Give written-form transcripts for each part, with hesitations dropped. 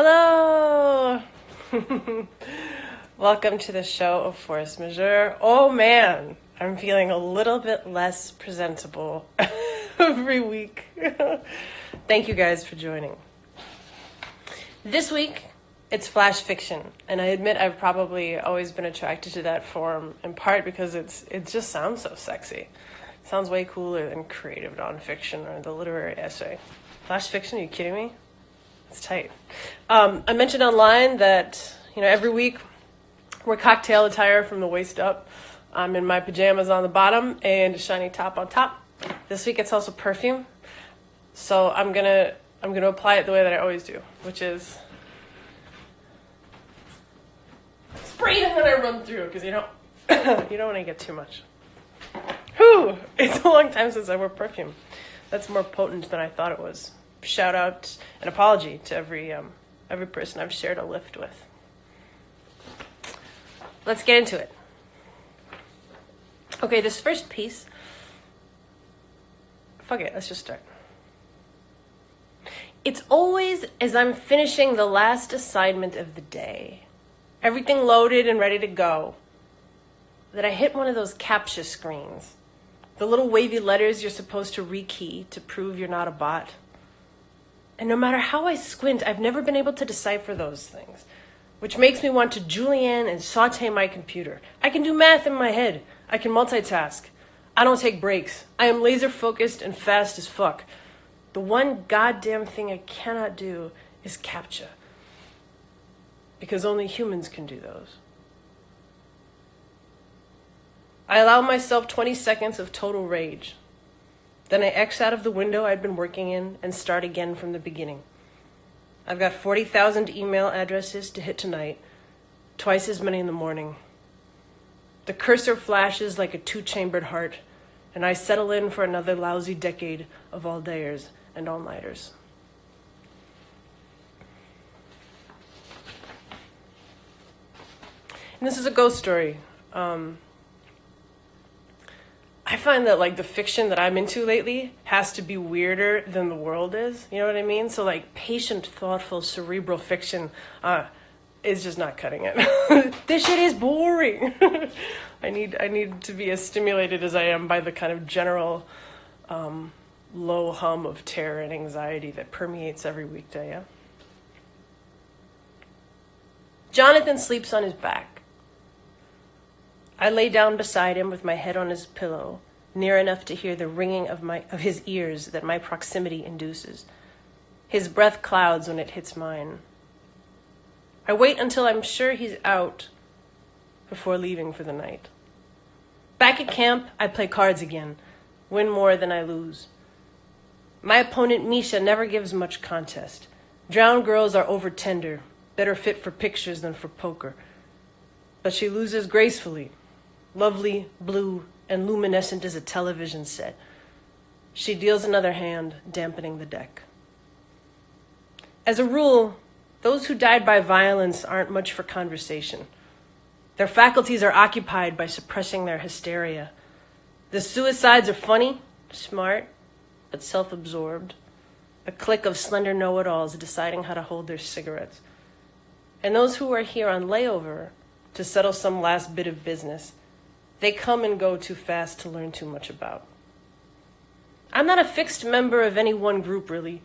Hello! Welcome to the show of Force Majeure. Oh man, I'm feeling a little bit less presentable every week. Thank you guys for joining. This week, it's flash fiction, and I admit I've probably always been attracted to that form, in part because it just sounds so sexy. It sounds way cooler than creative nonfiction or the literary essay. Flash fiction, are you kidding me? It's tight. I mentioned online that, every week we're cocktail attire from the waist up. I'm in my pajamas on the bottom and a shiny top on top. This week it's also perfume. So I'm gonna apply it the way that I always do, which is spray it when I run through, because you don't want to get too much. Whew! It's a long time since I wore perfume. That's more potent than I thought it was. Shout out and apology to every person I've shared a lift with. Let's get into it. Okay, this first piece. Fuck it, let's just start. It's always as I'm finishing the last assignment of the day, everything loaded and ready to go, that I hit one of those CAPTCHA screens. The little wavy letters you're supposed to rekey to prove you're not a bot. And no matter how I squint, I've never been able to decipher those things, which makes me want to julienne and saute my computer. I can do math in my head. I can multitask. I don't take breaks. I am laser focused and fast as fuck. The one goddamn thing I cannot do is CAPTCHA, because only humans can do those. I allow myself 20 seconds of total rage. Then I X out of the window I'd been working in and start again from the beginning. I've got 40,000 email addresses to hit tonight, twice as many in the morning. The cursor flashes like a two-chambered heart, and I settle in for another lousy decade of all-dayers and all-nighters. And this is a ghost story. I find that the fiction that I'm into lately has to be weirder than the world is. You know what I mean? So patient, thoughtful, cerebral fiction is just not cutting it. This shit is boring. I need to be as stimulated as I am by the kind of general low hum of terror and anxiety that permeates every weekday. Yeah? Jonathan sleeps on his back. I lay down beside him with my head on his pillow, near enough to hear the ringing of his ears that my proximity induces. His breath clouds when it hits mine. I wait until I'm sure he's out before leaving for the night. Back at camp, I play cards again, win more than I lose. My opponent, Misha, never gives much contest. Drowned girls are over-tender, better fit for pictures than for poker. But she loses gracefully. Lovely, blue, and luminescent as a television set. She deals another hand, dampening the deck. As a rule, those who died by violence aren't much for conversation. Their faculties are occupied by suppressing their hysteria. The suicides are funny, smart, but self-absorbed. A clique of slender know-it-alls deciding how to hold their cigarettes. And those who are here on layover to settle some last bit of business, they come and go too fast to learn too much about. I'm not a fixed member of any one group, really.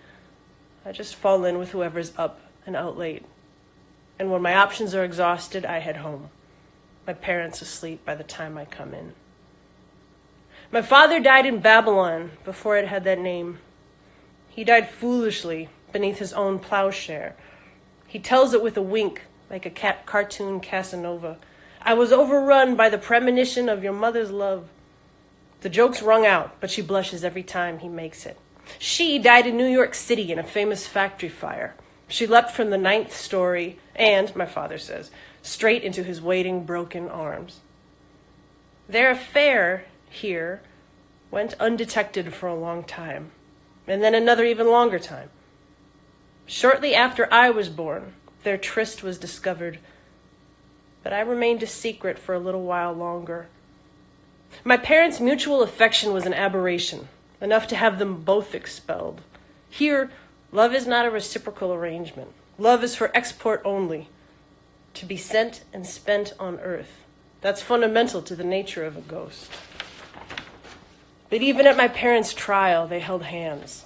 I just fall in with whoever's up and out late. And when my options are exhausted, I head home. My parents asleep by the time I come in. My father died in Babylon before it had that name. He died foolishly beneath his own plowshare. He tells it with a wink, like a cartoon Casanova. I was overrun by the premonition of your mother's love. The joke's wrung out, but she blushes every time he makes it. She died in New York City in a famous factory fire. She leapt from the 9th story and, my father says, straight into his waiting broken arms. Their affair here went undetected for a long time, and then another even longer time. Shortly after I was born, their tryst was discovered, but I remained a secret for a little while longer. My parents' mutual affection was an aberration, enough to have them both expelled. Here, love is not a reciprocal arrangement. Love is for export only, to be sent and spent on earth. That's fundamental to the nature of a ghost. But even at my parents' trial, they held hands,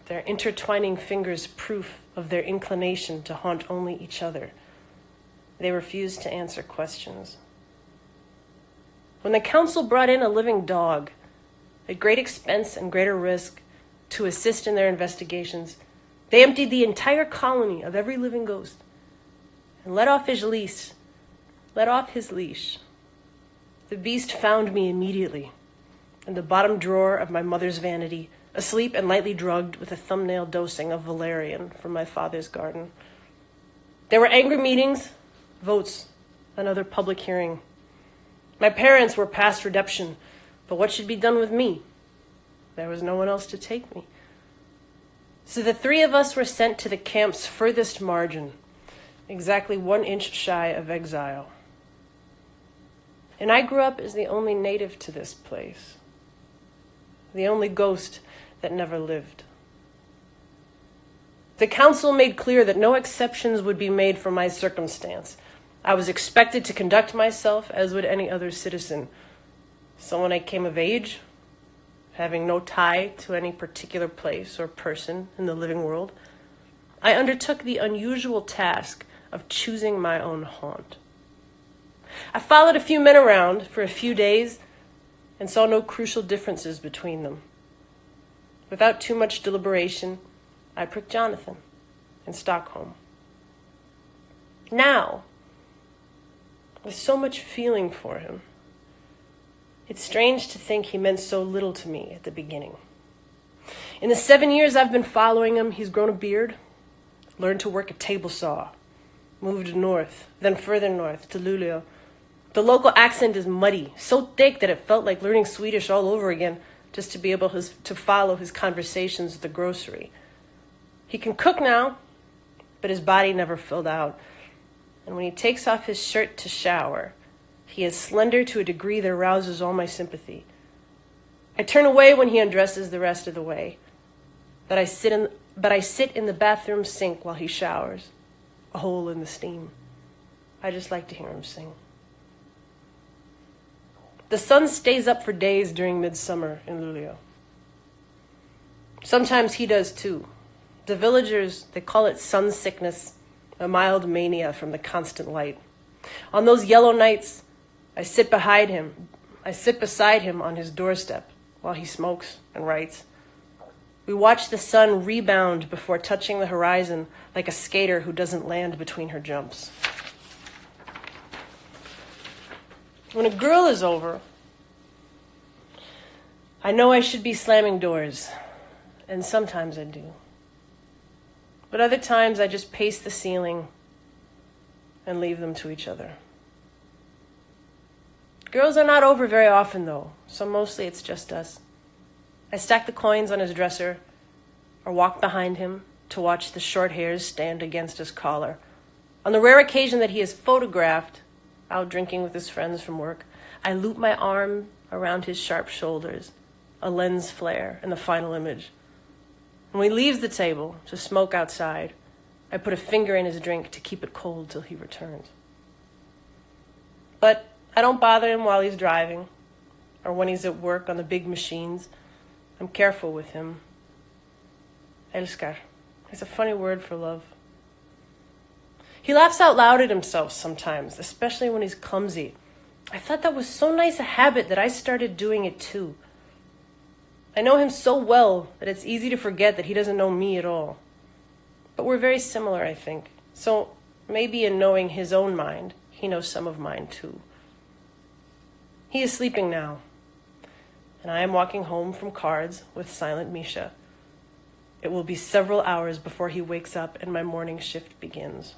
their intertwining fingers proof of their inclination to haunt only each other. They refused to answer questions. When the council brought in a living dog, at great expense and greater risk, to assist in their investigations, they emptied the entire colony of every living ghost and let off his leash. The beast found me immediately in the bottom drawer of my mother's vanity, asleep and lightly drugged with a thumbnail dosing of valerian from my father's garden. There were angry meetings, votes, another public hearing. My parents were past redemption, but what should be done with me? There was no one else to take me. So the three of us were sent to the camp's furthest margin, exactly 1 inch shy of exile. And I grew up as the only native to this place, the only ghost that never lived. The council made clear that no exceptions would be made for my circumstance. I was expected to conduct myself as would any other citizen. So when I came of age, having no tie to any particular place or person in the living world, I undertook the unusual task of choosing my own haunt. I followed a few men around for a few days and saw no crucial differences between them. Without too much deliberation, I pricked Jonathan in Stockholm. Now, with so much feeling for him, it's strange to think he meant so little to me at the beginning. In the 7 years I've been following him, he's grown a beard, learned to work a table saw, moved north, then further north to Luleå. The local accent is muddy, so thick that it felt like learning Swedish all over again just to be able to follow his conversations at the grocery. He can cook now, but his body never filled out. And when he takes off his shirt to shower, he is slender to a degree that arouses all my sympathy. I turn away when he undresses the rest of the way, but I sit in the bathroom sink while he showers, a hole in the steam. I just like to hear him sing. The sun stays up for days during midsummer in Luleå. Sometimes he does too. The villagers, they call it sun sickness, a mild mania from the constant light. On those yellow nights, I sit beside him on his doorstep while he smokes and writes. We watch the sun rebound before touching the horizon like a skater who doesn't land between her jumps. When a girl is over, I know I should be slamming doors, and sometimes I do. But other times I just pace the ceiling and leave them to each other. Girls are not over very often, though, so mostly it's just us. I stack the coins on his dresser or walk behind him to watch the short hairs stand against his collar. On the rare occasion that he is photographed out drinking with his friends from work, I loop my arm around his sharp shoulders, a lens flare in the final image. When he leaves the table to smoke outside, I put a finger in his drink to keep it cold till he returns. But I don't bother him while he's driving or when he's at work on the big machines. I'm careful with him. Älskar is a funny word for love. He laughs out loud at himself sometimes, especially when he's clumsy. I thought that was so nice a habit that I started doing it too. I know him so well that it's easy to forget that he doesn't know me at all. But we're very similar, I think. So maybe in knowing his own mind, he knows some of mine too. He is sleeping now, and I am walking home from cards with Silent Misha. It will be several hours before he wakes up and my morning shift begins.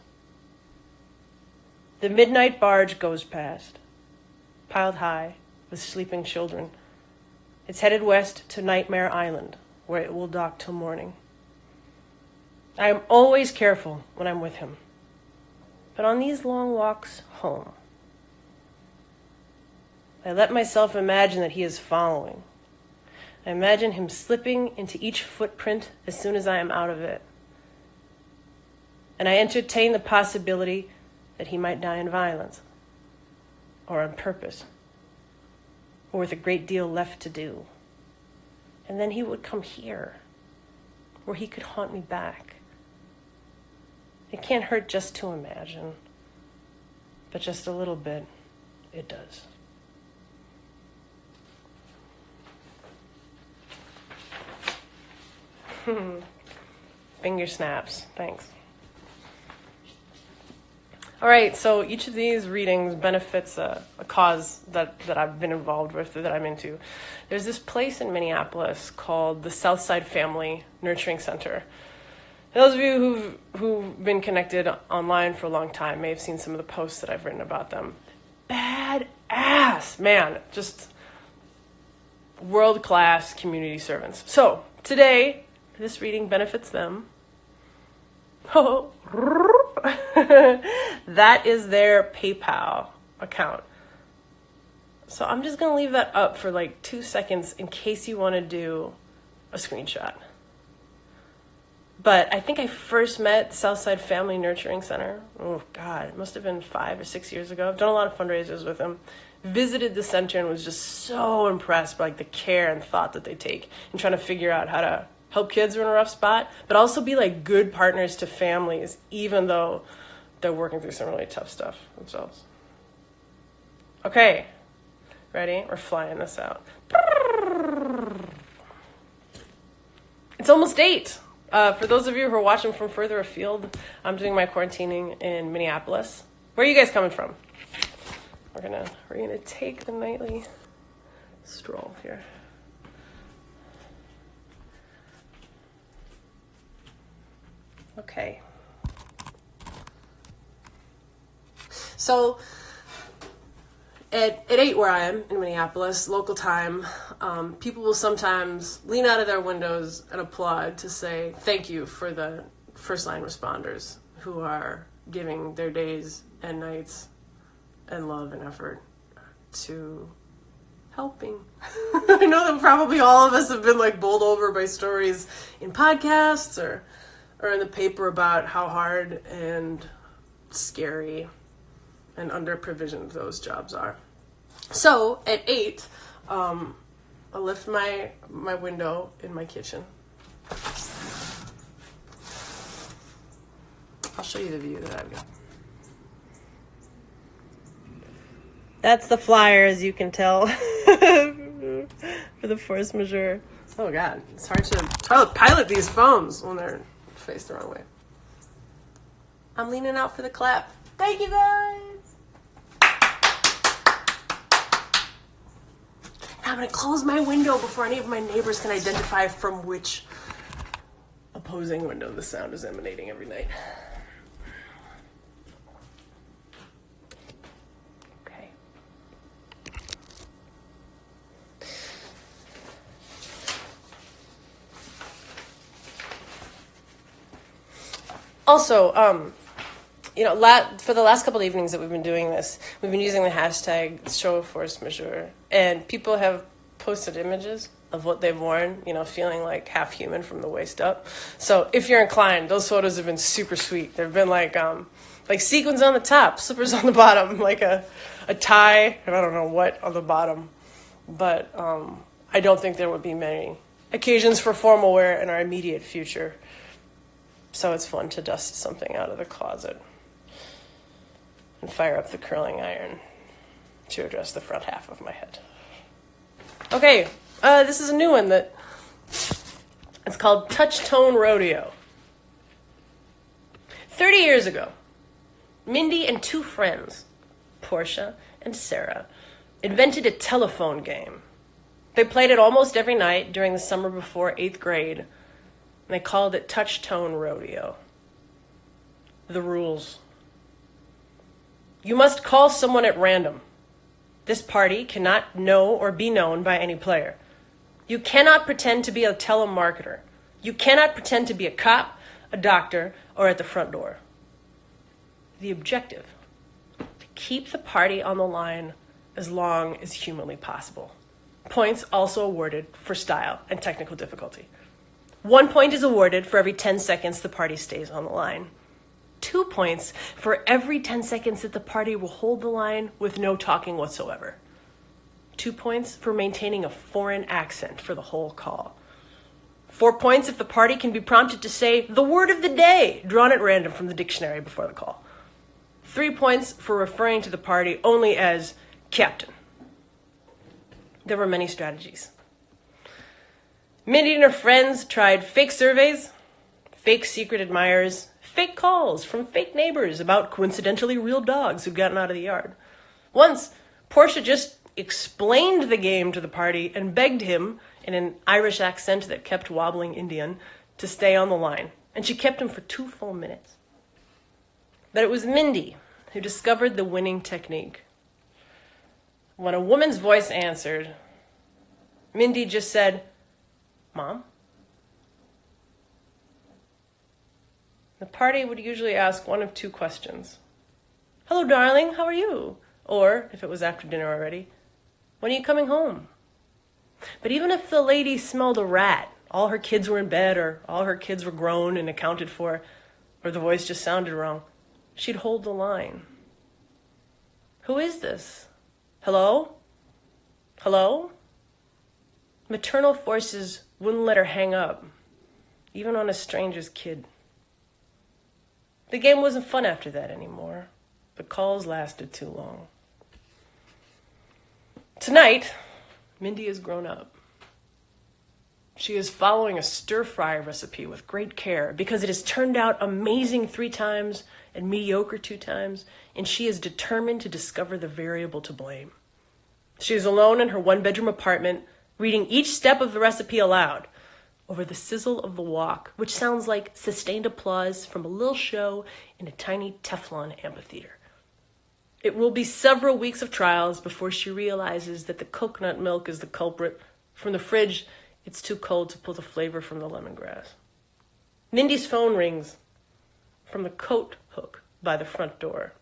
The midnight barge goes past, piled high with sleeping children. It's headed west to Nightmare Island, where it will dock till morning. I am always careful when I'm with him, but on these long walks home, I let myself imagine that he is following. I imagine him slipping into each footprint as soon as I am out of it. and I entertained the possibility that he might die in violence, or on purpose, or with a great deal left to do. And then he would come here, where he could haunt me back. It can't hurt just to imagine, but just a little bit, it does. Finger snaps, thanks. All right, so each of these readings benefits a cause that I've been involved with, that I'm into. There's this place in Minneapolis called the Southside Family Nurturing Center. Those of you who've been connected online for a long time may have seen some of the posts that I've written about them. Badass, man, just world-class community servants. So today, this reading benefits them. Oh, that is their PayPal account. So I'm just going to leave that up for like 2 seconds in case you want to do a screenshot. But I think I first met the Southside Family Nurturing Center. Oh, God, it must have been 5 or 6 years ago. I've done a lot of fundraisers with them. Visited the center and was just so impressed by like the care and thought that they take in trying to figure out how to help kids who are in a rough spot, but also be like good partners to families, even though they're working through some really tough stuff themselves. Okay, ready? We're flying this out. It's almost 8. For those of you who are watching from further afield, I'm doing my quarantining in Minneapolis. Where are you guys coming from? We're gonna take the nightly stroll here. Okay. So at 8 where I am in Minneapolis, local time, people will sometimes lean out of their windows and applaud to say thank you for the first line responders who are giving their days and nights and love and effort to helping. I know that probably all of us have been like bowled over by stories in podcasts or in the paper about how hard and scary and underprovisioned those jobs are. So at 8, I lift my window in my kitchen. I'll show you the view that I've got. That's the flyer, as you can tell, for the force majeure. Oh God, it's hard to pilot these phones when they're faced the wrong way. I'm leaning out for the clap. Thank you guys. I'm going to close my window before any of my neighbors can identify from which opposing window the sound is emanating every night. Okay. Also, for the last couple of evenings that we've been doing this, we've been using the hashtag show of force majeure, and people have posted images of what they've worn, feeling like half human from the waist up. So if you're inclined, those photos have been super sweet. They've been like sequins on the top, slippers on the bottom, like a tie, and I don't know what on the bottom. But I don't think there would be many occasions for formal wear in our immediate future. So it's fun to dust something out of the closet and fire up the curling iron to address the front half of my head. Okay, this is a new one it's called Touch Tone Rodeo. 30 years ago, Mindy and 2 friends, Portia and Sarah, invented a telephone game. They played it almost every night during the summer before 8th grade, and they called it Touch Tone Rodeo. The rules. You must call someone at random. This party cannot know or be known by any player. You cannot pretend to be a telemarketer. You cannot pretend to be a cop, a doctor, or at the front door. The objective: to keep the party on the line as long as humanly possible. Points also awarded for style and technical difficulty. 1 point is awarded for every 10 seconds the party stays on the line. 2 points for every 10 seconds that the party will hold the line with no talking whatsoever. 2 points for maintaining a foreign accent for the whole call. 4 points if the party can be prompted to say the word of the day, drawn at random from the dictionary before the call. 3 points for referring to the party only as Captain. There were many strategies. Mindy and her friends tried fake surveys, fake secret admirers, fake calls from fake neighbors about coincidentally real dogs who'd gotten out of the yard. Once, Portia just explained the game to the party and begged him, in an Irish accent that kept wobbling Indian, to stay on the line. And she kept him for 2 full minutes. But it was Mindy who discovered the winning technique. When a woman's voice answered, Mindy just said, "Mom?" The party would usually ask one of 2 questions. "Hello, darling, how are you?" Or, if it was after dinner already, "When are you coming home?" But even if the lady smelled a rat, all her kids were in bed, or all her kids were grown and accounted for, or the voice just sounded wrong, she'd hold the line. "Who is this? Hello? Hello?" Maternal forces wouldn't let her hang up, even on a stranger's kid. The game wasn't fun after that anymore. The calls lasted too long. Tonight, Mindy has grown up. She is following a stir-fry recipe with great care because it has turned out amazing 3 times and mediocre 2 times, and she is determined to discover the variable to blame. She is alone in her 1-bedroom apartment, reading each step of the recipe aloud over the sizzle of the wok, which sounds like sustained applause from a little show in a tiny Teflon amphitheater. It will be several weeks of trials before she realizes that the coconut milk is the culprit. From the fridge, it's too cold to pull the flavor from the lemongrass. Mindy's phone rings from the coat hook by the front door.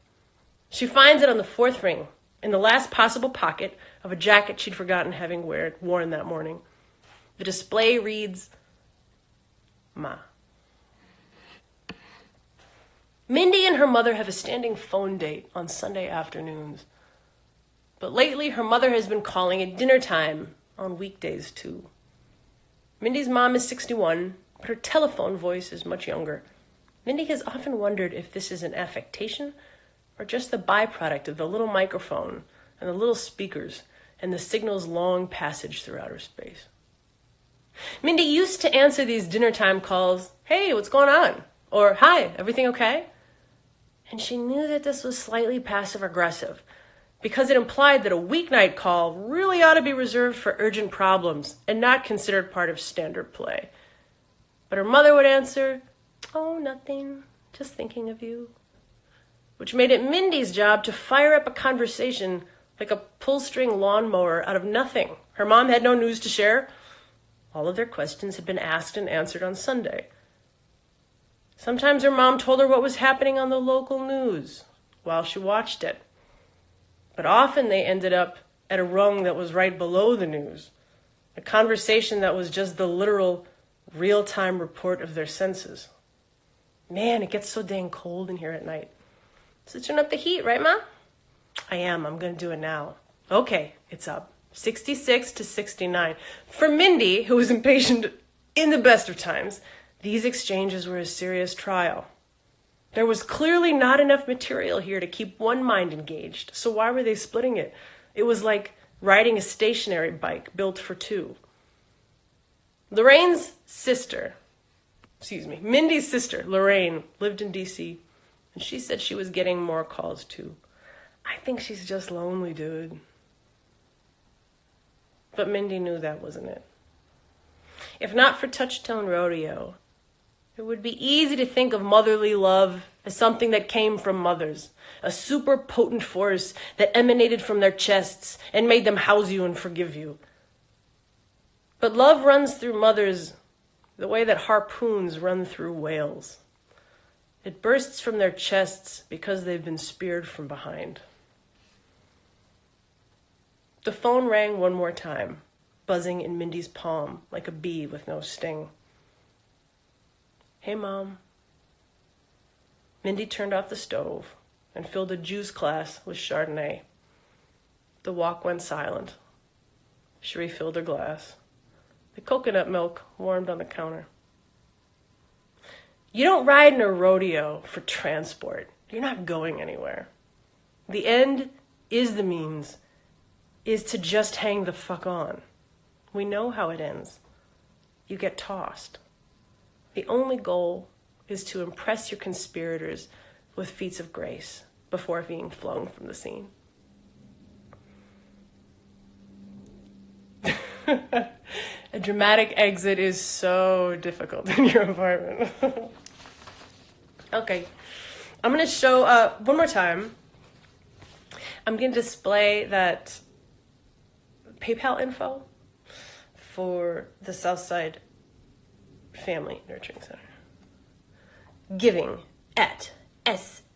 She finds it on the 4th ring, in the last possible pocket of a jacket she'd forgotten having worn that morning. The display reads, "Ma." Mindy and her mother have a standing phone date on Sunday afternoons. But lately, her mother has been calling at dinner time on weekdays, too. Mindy's mom is 61, but her telephone voice is much younger. Mindy has often wondered if this is an affectation or just the byproduct of the little microphone and the little speakers and the signal's long passage through outer space. Mindy used to answer these dinner time calls, "Hey, what's going on?" Or, "Hi, everything okay?" And she knew that this was slightly passive-aggressive because it implied that a weeknight call really ought to be reserved for urgent problems and not considered part of standard play. But her mother would answer, "Oh, nothing, just thinking of you," which made it Mindy's job to fire up a conversation like a pull-string lawnmower out of nothing. Her mom had no news to share. All of their questions had been asked and answered on Sunday. Sometimes her mom told her what was happening on the local news while she watched it. But often they ended up at a rung that was right below the news, a conversation that was just the literal real-time report of their senses. Man, it gets so dang cold in here at night. So turn up the heat, right, Ma? I am. I'm going to do it now. Okay, it's up. 66 to 69. For Mindy, who was impatient in the best of times, these exchanges were a serious trial. There was clearly not enough material here to keep one mind engaged, so why were they splitting it? It was like riding a stationary bike built for 2. Mindy's sister, Lorraine, lived in D.C., and she said she was getting more calls too. I think she's just lonely, dude. But Mindy knew that wasn't it. If not for Touchstone Rodeo, it would be easy to think of motherly love as something that came from mothers, a super potent force that emanated from their chests and made them house you and forgive you. But love runs through mothers the way that harpoons run through whales. It bursts from their chests because they've been speared from behind. The phone rang one more time, buzzing in Mindy's palm like a bee with no sting. Hey, Mom. Mindy turned off the stove and filled a juice glass with Chardonnay. The walk went silent. She refilled her glass. The coconut milk warmed on the counter. You don't ride in a rodeo for transport. You're not going anywhere. The end is the means, is to just hang the fuck on. We know how it ends. You get tossed. The only goal is to impress your conspirators with feats of grace before being flung from the scene. A dramatic exit is so difficult in your apartment. Okay, I'm going to show one more time. I'm going to display that PayPal info for the Southside Family Nurturing Center. Giving at ssfnc.org.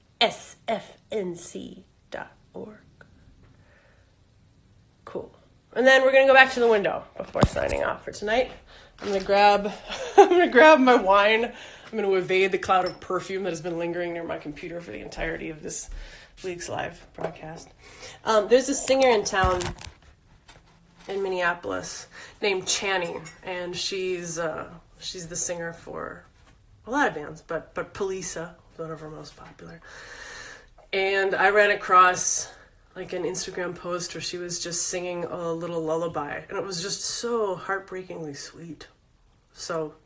Cool. And then we're going to go back to the window before signing off for tonight. I'm going to grab my wine. I'm going to evade the cloud of perfume that has been lingering near my computer for the entirety of this week's live broadcast. There's a singer in town in Minneapolis named Channy, and she's the singer for a lot of bands, but Polisa, one of her most popular. And I ran across like an Instagram post where she was just singing a little lullaby, and it was just so heartbreakingly sweet. So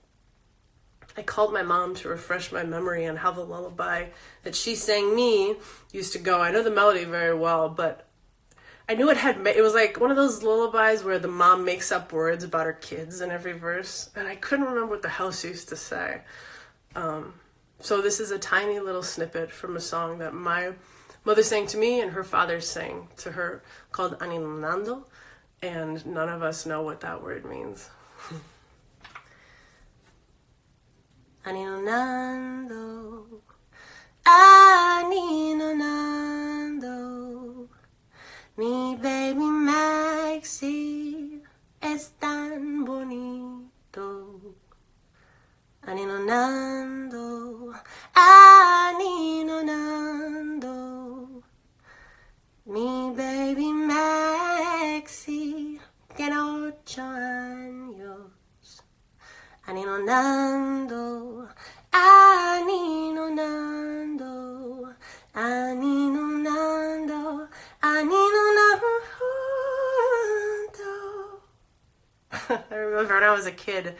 I called my mom to refresh my memory on how the lullaby that she sang me used to go. I know the melody very well, but I knew it was like one of those lullabies where the mom makes up words about her kids in every verse, and I couldn't remember what the hell she used to say. So this is a tiny little snippet from a song that my mother sang to me and her father sang to her, called Aninando, and none of us know what that word means. Aninando, Aninando, mi baby Maxi es tan bonito. Aninando, Aninando, mi baby Maxi tiene 8 años. Aninando, Aninando, Aninando, Aninando. I remember when I was a kid,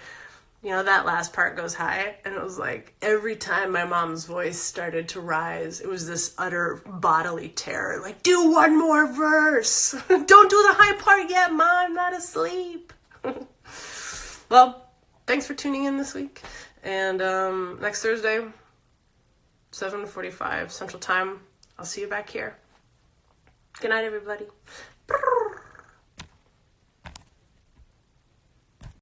you know, that last part goes high, and it was like every time my mom's voice started to rise, it was this utter bodily terror. Like, do one more verse. Don't do the high part yet, Mom. I'm not asleep. Well, thanks for tuning in this week. And next Thursday, 7:45 Central Time, I'll see you back here. Good night, everybody.